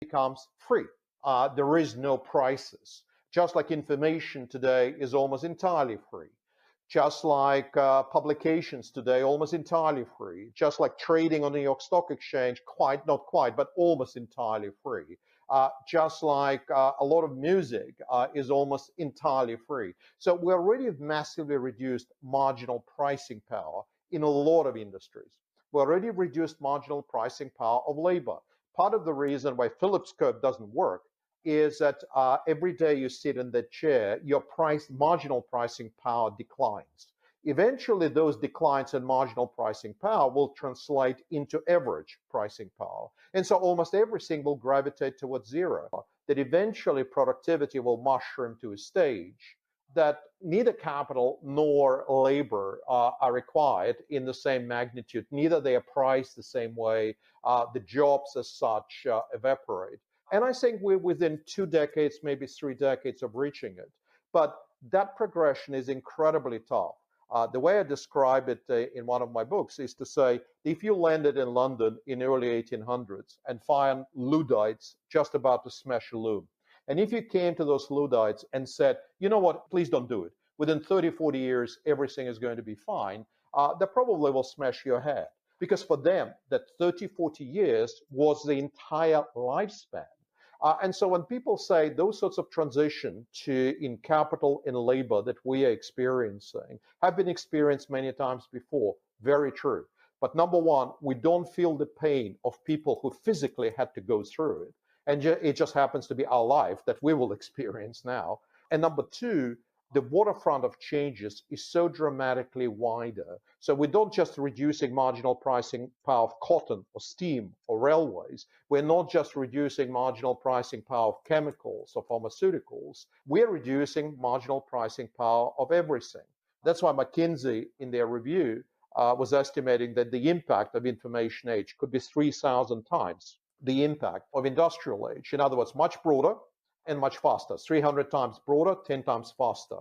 becomes free. There is no prices. Just like information today is almost entirely free. Just like publications today, almost entirely free. Just like trading on the New York Stock Exchange, not quite, but almost entirely free. Just like a lot of music is almost entirely free. So we already have massively reduced marginal pricing power in a lot of industries. We already reduced marginal pricing power of labor. Part of the reason why Phillips curve doesn't work is that every day you sit in that chair, your marginal pricing power declines. Eventually, those declines in marginal pricing power will translate into average pricing power. And so almost everything will gravitate towards zero, that eventually productivity will mushroom to a stage that neither capital nor labor are required in the same magnitude. Neither they are priced the same way. The jobs as such evaporate. And I think we're within 2 decades, maybe 3 decades of reaching it. But that progression is incredibly tough. The way I describe it in one of my books is to say, if you landed in London in early 1800s and found Luddites just about to smash a loom, and if you came to those Luddites and said, you know what, please don't do it. Within 30, 40 years, everything is going to be fine, they probably will smash your head. Because for them, that 30, 40 years was the entire lifespan. And so when people say those sorts of transition in capital and labor that we are experiencing have been experienced many times before, very true. But number one, we don't feel the pain of people who physically had to go through it. And it just happens to be our life that we will experience now. And number two, the waterfront of changes is so dramatically wider. So we don't just reducing marginal pricing power of cotton or steam or railways. We're not just reducing marginal pricing power of chemicals or pharmaceuticals. We're reducing marginal pricing power of everything. That's why McKinsey, in their review, was estimating that the impact of information age could be 3,000 times the impact of industrial age. In other words, much broader and much faster, 300 times broader, 10 times faster.